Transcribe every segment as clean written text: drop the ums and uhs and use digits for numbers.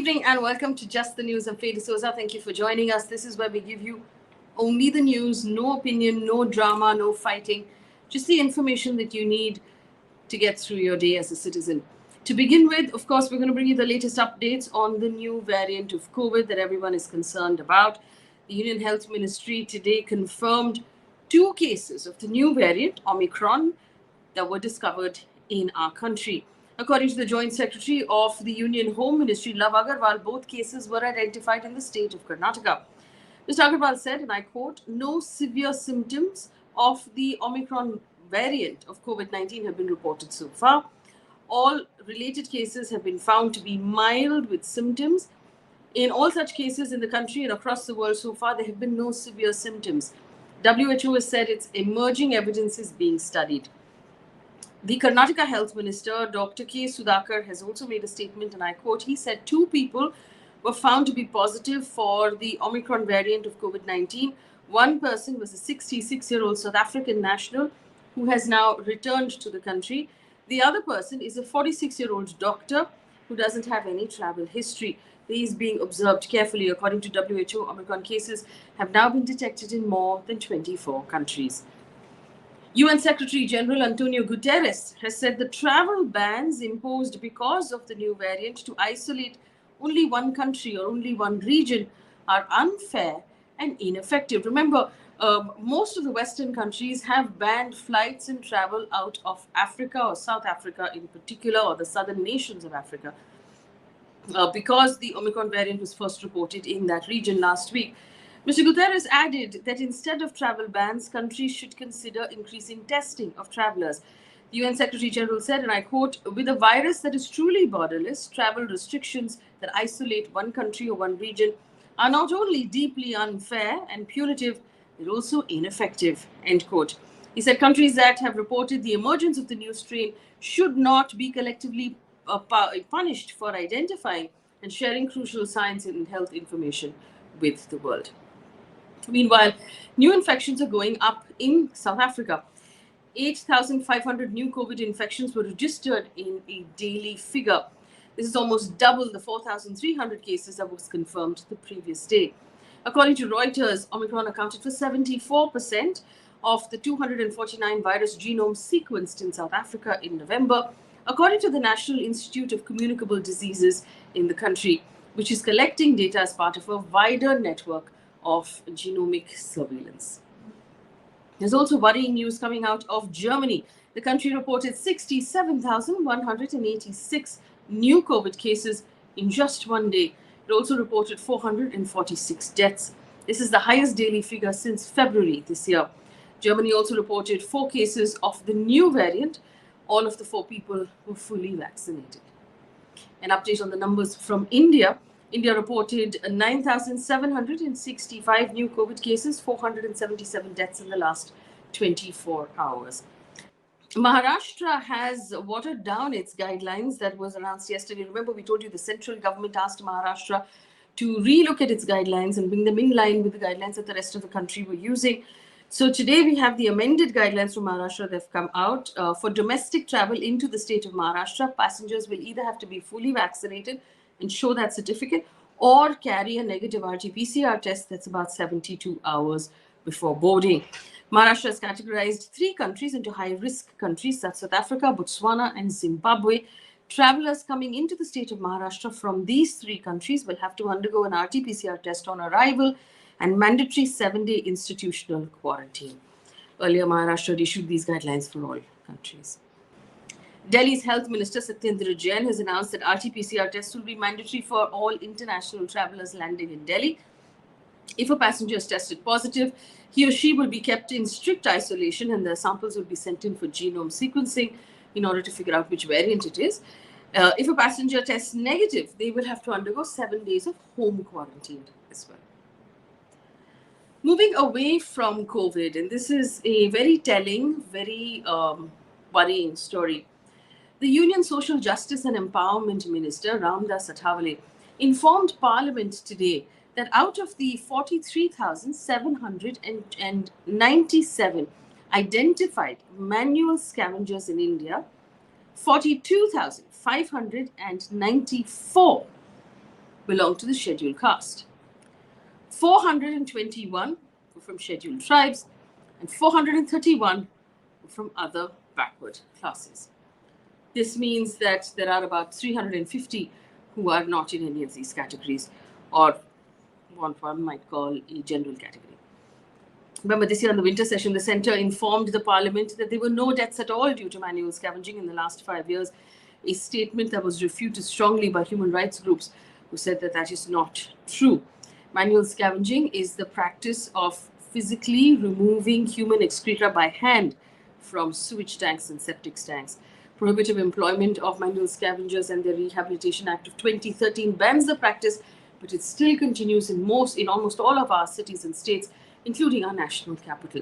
evening and welcome to Just the News. I'm Faye. Thank you for joining us. This is where we give you only the news, no opinion, no drama, no fighting, just the information that you need to get through your day as a citizen. To begin with, of course, we're going to bring you the latest updates on the new variant of COVID that everyone is concerned about. The Union Health Ministry today confirmed 2 cases of the new variant, Omicron, that were discovered in our country. According to the Joint Secretary of the Union Home Ministry, Love Agarwal, both cases were identified in the state of Karnataka. Mr. Agarwal said, and I quote, "No severe symptoms of the Omicron variant of COVID-19 have been reported so far. All related cases have been found to be mild with symptoms. In all such cases in the country and across the world so far, there have been no severe symptoms. WHO has said its emerging evidence is being studied." The Karnataka Health Minister, Dr. K. Sudhakar, has also made a statement, and I quote, he said 2 people were found to be positive for the Omicron variant of COVID-19. One person was a 66-year-old South African national who has now returned to the country. The other person is a 46-year-old doctor who doesn't have any travel history. He is being observed carefully. According to WHO, Omicron cases have now been detected in more than 24 countries. UN Secretary General Antonio Guterres has said the travel bans imposed because of the new variant to isolate only one country or only one region are unfair and ineffective. Remember, most of the Western countries have banned flights and travel out of Africa or South Africa in particular, or the southern nations of Africa, because the Omicron variant was first reported in that region last week. Mr. Guterres added that instead of travel bans, countries should consider increasing testing of travelers. The UN Secretary General said, and I quote, "With a virus that is truly borderless, travel restrictions that isolate one country or one region are not only deeply unfair and punitive, they're also ineffective," end quote. He said countries that have reported the emergence of the new strain should not be collectively punished for identifying and sharing crucial science and health information with the world. Meanwhile, new infections are going up in South Africa. 8,500 new COVID infections were registered in a daily figure. This is almost double the 4,300 cases that was confirmed the previous day. According to Reuters, Omicron accounted for 74% of the 249 virus genomes sequenced in South Africa in November, according to the National Institute of Communicable Diseases in the country, which is collecting data as part of a wider network of genomic surveillance. There's also worrying news coming out of Germany. The country reported 67,186 new COVID cases in just one day. It also reported 446 deaths. This is the highest daily figure since February this year. Germany also reported 4 cases of the new variant. All of the 4 people were fully vaccinated. An update on the numbers from India. India reported 9,765 new COVID cases, 477 deaths in the last 24 hours. Maharashtra has watered down its guidelines that was announced yesterday. Remember, we told you the central government asked Maharashtra to relook at its guidelines and bring them in line with the guidelines that the rest of the country were using. So today we have the amended guidelines from Maharashtra that have come out. For domestic travel into the state of Maharashtra, passengers will either have to be fully vaccinated and show that certificate, or carry a negative RT-PCR test that's about 72 hours before boarding. Maharashtra has categorized 3 countries into high-risk countries, that's South Africa, Botswana, and Zimbabwe. Travelers coming into the state of Maharashtra from these 3 countries will have to undergo an RT-PCR test on arrival and mandatory 7-day institutional quarantine. Earlier, Maharashtra had issued these guidelines for all countries. Delhi's Health Minister Satyendra Jain has announced that RT-PCR tests will be mandatory for all international travelers landing in Delhi. If a passenger is tested positive, he or she will be kept in strict isolation and their samples will be sent in for genome sequencing in order to figure out which variant it is. If a passenger tests negative, they will have to undergo 7 days of home quarantine as well. Moving away from COVID, and this is a very telling, very worrying story. The Union Social Justice and Empowerment Minister, Ramdas Athavale, informed Parliament today that out of the 43,797 identified manual scavengers in India, 42,594 belong to the scheduled caste. 421 were from scheduled tribes, and 431 were from other backward classes. This means that there are about 350 who are not in any of these categories, or what one might call a general category. Remember, this year in the winter session, the centre informed the parliament that there were no deaths at all due to manual scavenging in the last 5 years, a statement that was refuted strongly by human rights groups who said that that is not true. Manual scavenging is the practice of physically removing human excreta by hand from sewage tanks and septic tanks. Prohibitive employment of manual scavengers and the Rehabilitation Act of 2013 bans the practice, but it still continues in almost all of our cities and states, including our national capital.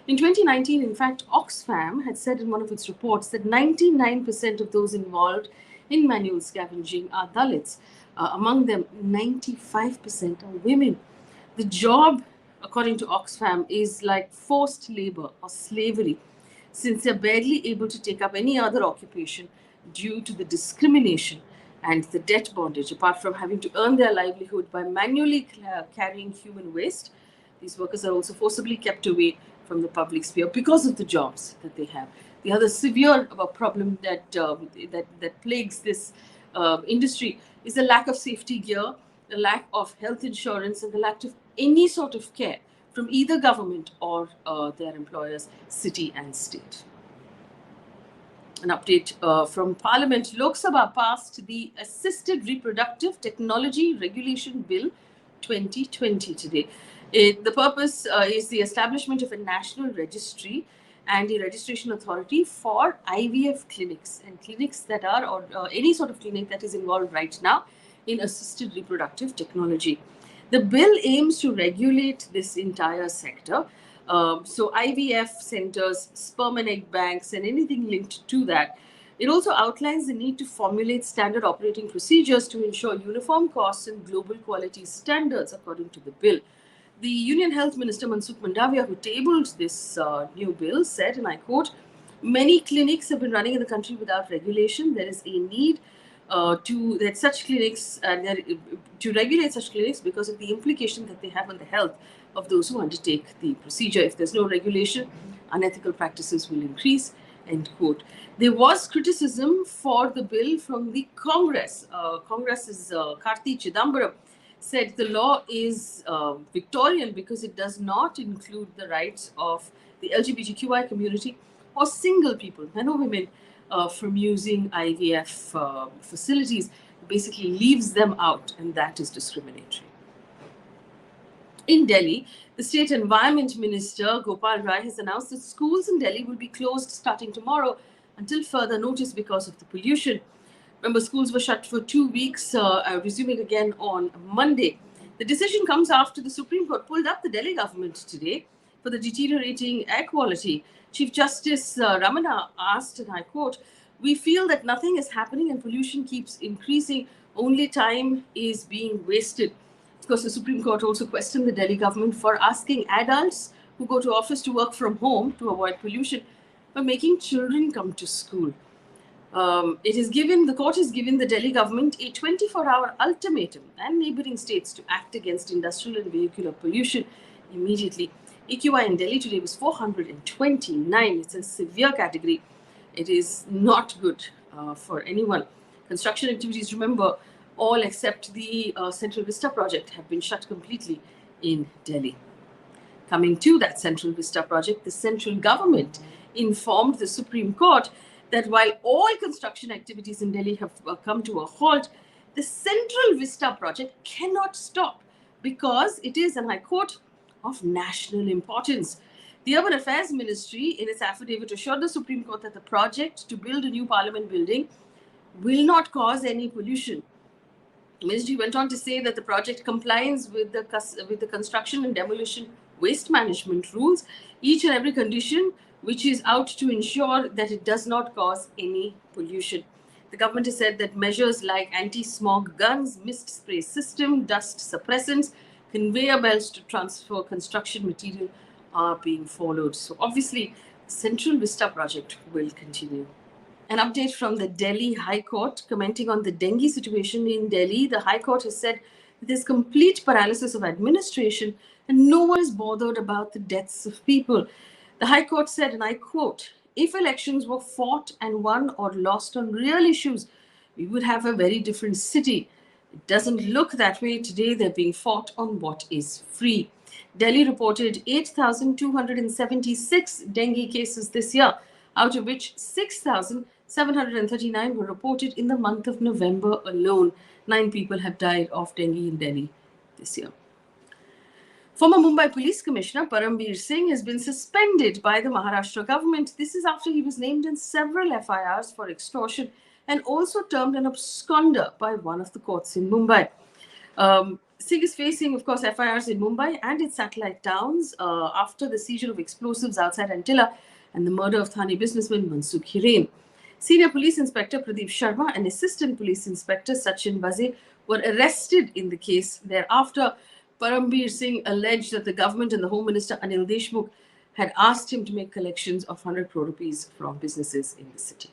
In 2019, in fact, Oxfam had said in one of its reports that 99% of those involved in manual scavenging are Dalits. Among them, 95% are women. The job, according to Oxfam, is like forced labor or slavery, since they're barely able to take up any other occupation due to the discrimination and the debt bondage. Apart from having to earn their livelihood by manually carrying human waste, these workers are also forcibly kept away from the public sphere because of the jobs that they have. The other severe problem that plagues this industry is the lack of safety gear, the lack of health insurance, and the lack of any sort of care from either government or their employers, city and state. An update from Parliament. Lok Sabha passed the Assisted Reproductive Technology Regulation Bill 2020 today. The purpose is the establishment of a national registry and a registration authority for IVF clinics and clinics that are, or any sort of clinic that is involved right now in assisted reproductive technology. The bill aims to regulate this entire sector. So IVF centers, sperm and egg banks, and anything linked to that. It also outlines the need to formulate standard operating procedures to ensure uniform costs and global quality standards according to the bill. The Union Health Minister Mansukh Mandavia, who tabled this new bill, said, and I quote, "Many clinics have been running in the country without regulation. There is a need to regulate such clinics because of the implication that they have on the health of those who undertake the procedure. If there's no regulation, unethical practices will increase," end quote. There was criticism for the bill from the Congress. Congress's Karti Chidambaram said the law is Victorian because it does not include the rights of the LGBTQI community or single people, men or women, from using IVF facilities. It basically leaves them out, and that is discriminatory. In Delhi, the State Environment Minister Gopal Rai has announced that schools in Delhi will be closed starting tomorrow until further notice because of the pollution. Remember, schools were shut for 2 weeks, resuming again on Monday. The decision comes after the Supreme Court pulled up the Delhi government today for the deteriorating air quality. Chief Justice Ramana asked, and I quote, "We feel that nothing is happening and pollution keeps increasing. Only time is being wasted." Of course, the Supreme Court also questioned the Delhi government for asking adults who go to office to work from home to avoid pollution by making children come to school. The court has given the Delhi government a 24-hour ultimatum and neighboring states to act against industrial and vehicular pollution immediately. AQI in Delhi today was 429. It's a severe category. It is not good for anyone. Construction activities, remember, all except the Central Vista project have been shut completely in Delhi. Coming to that Central Vista project, the central government informed the Supreme Court that while all construction activities in Delhi have come to a halt, the Central Vista project cannot stop because it is, and I quote, "of national importance." The Urban Affairs Ministry, in its affidavit, assured the Supreme Court that the project to build a new parliament building will not cause any pollution. The ministry went on to say that the project complies with the construction and demolition waste management rules, each and every condition which is out to ensure that it does not cause any pollution. The government has said that measures like anti-smog guns, mist spray system, dust suppressants, conveyor belts to transfer construction material are being followed. So obviously, the Central Vista project will continue. An update from the Delhi High Court commenting on the dengue situation in Delhi. The High Court has said that there's complete paralysis of administration and no one is bothered about the deaths of people. The High Court said, and I quote, "If elections were fought and won or lost on real issues, we would have a very different city. It doesn't look that way today. They're being fought on what is free." Delhi reported 8,276 dengue cases this year, out of which 6,739 were reported in the month of November alone. 9 people have died of dengue in Delhi this year. Former Mumbai Police Commissioner Parambir Singh has been suspended by the Maharashtra government. This is after he was named in several FIRs for extortion and also termed an absconder by one of the courts in Mumbai. Singh is facing, of course, FIRs in Mumbai and its satellite towns after the seizure of explosives outside Antilla and the murder of Thane businessman Mansukh Hiren. Senior Police Inspector Pradeep Sharma and Assistant Police Inspector Sachin Vaze were arrested in the case. Thereafter, Parambir Singh alleged that the government and the Home Minister Anil Deshmukh had asked him to make collections of 100 crore rupees from businesses in the city.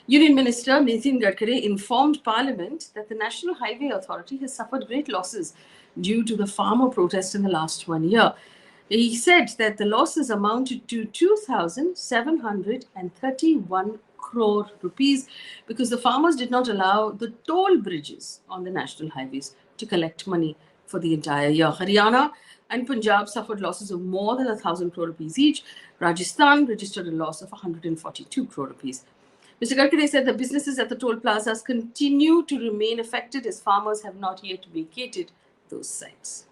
Union Minister Nitin Gadkari informed Parliament that the National Highway Authority has suffered great losses due to the farmer protest in the last 1 year. He said that the losses amounted to 2,731 crore rupees because the farmers did not allow the toll bridges on the national highways to collect money for the entire year. Haryana and Punjab suffered losses of more than 1,000 crore rupees each. Rajasthan registered a loss of 142 crore rupees. Mr. Gadkari said the businesses at the toll plazas continue to remain affected as farmers have not yet vacated those sites.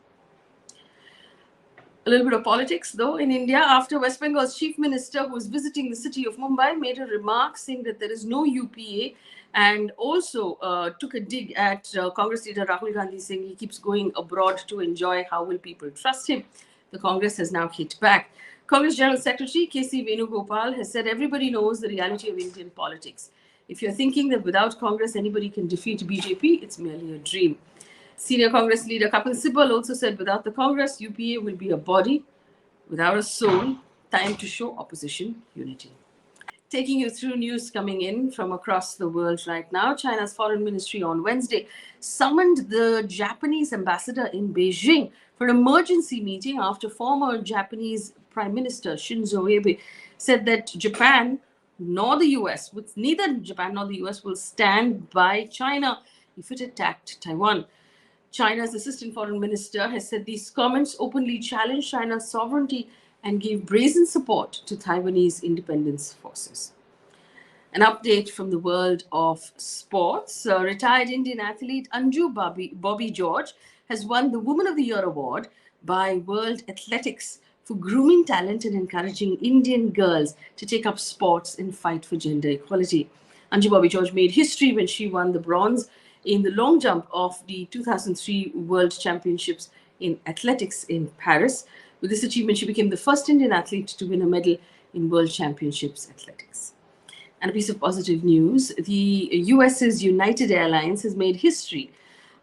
A little bit of politics, though, in India, after West Bengal's chief minister, who was visiting the city of Mumbai, made a remark saying that there is no UPA, and also took a dig at Congress leader Rahul Gandhi, saying he keeps going abroad to enjoy. How will people trust him? The Congress has now hit back. Congress General Secretary K.C. Venugopal has said everybody knows the reality of Indian politics. If you're thinking that without Congress anybody can defeat BJP, it's merely a dream. Senior Congress leader Kapil Sibal also said without the Congress, UPA will be a body without a soul. Time to show opposition unity. Taking you through news coming in from across the world right now, China's foreign ministry on Wednesday summoned the Japanese ambassador in Beijing for an emergency meeting after former Japanese Prime Minister Shinzo Abe said that Japan nor the US, neither Japan nor the US will stand by China if it attacked Taiwan. China's assistant foreign minister has said these comments openly challenge China's sovereignty and gave brazen support to Taiwanese independence forces. An update from the world of sports. Retired Indian athlete Anji Bobby George has won the Woman of the Year award by World Athletics for grooming talent and encouraging Indian girls to take up sports and fight for gender equality. Anji Bobby George made history when she won the bronze in the long jump of the 2003 World Championships in athletics in Paris. With this achievement, she became the first Indian athlete to win a medal in World Championships athletics. And a piece of positive news, the US's United Airlines has made history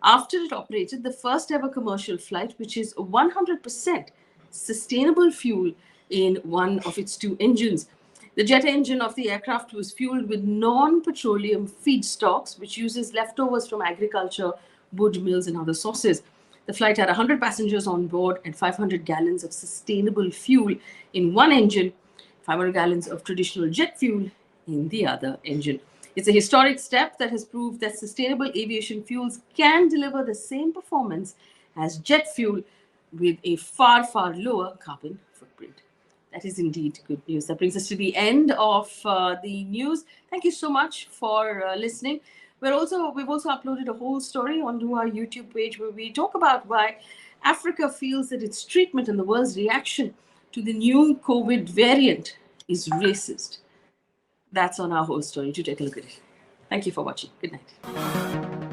after it operated the first ever commercial flight, which is 100% sustainable fuel in one of its 2 engines. The jet engine of the aircraft was fueled with non-petroleum feedstocks, which uses leftovers from agriculture, wood mills, and other sources. The flight had 100 passengers on board and 500 gallons of sustainable fuel in one engine, 500 gallons of traditional jet fuel in the other engine. It's a historic step that has proved that sustainable aviation fuels can deliver the same performance as jet fuel with a far, far lower carbon footprint. That is indeed good news. That brings us to the end of the news. Thank you so much for listening. We've also uploaded a whole story onto our YouTube page where we talk about why Africa feels that its treatment and the world's reaction to the new COVID variant is racist. That's on our whole story. Do take a look at it. Thank you for watching. Good night.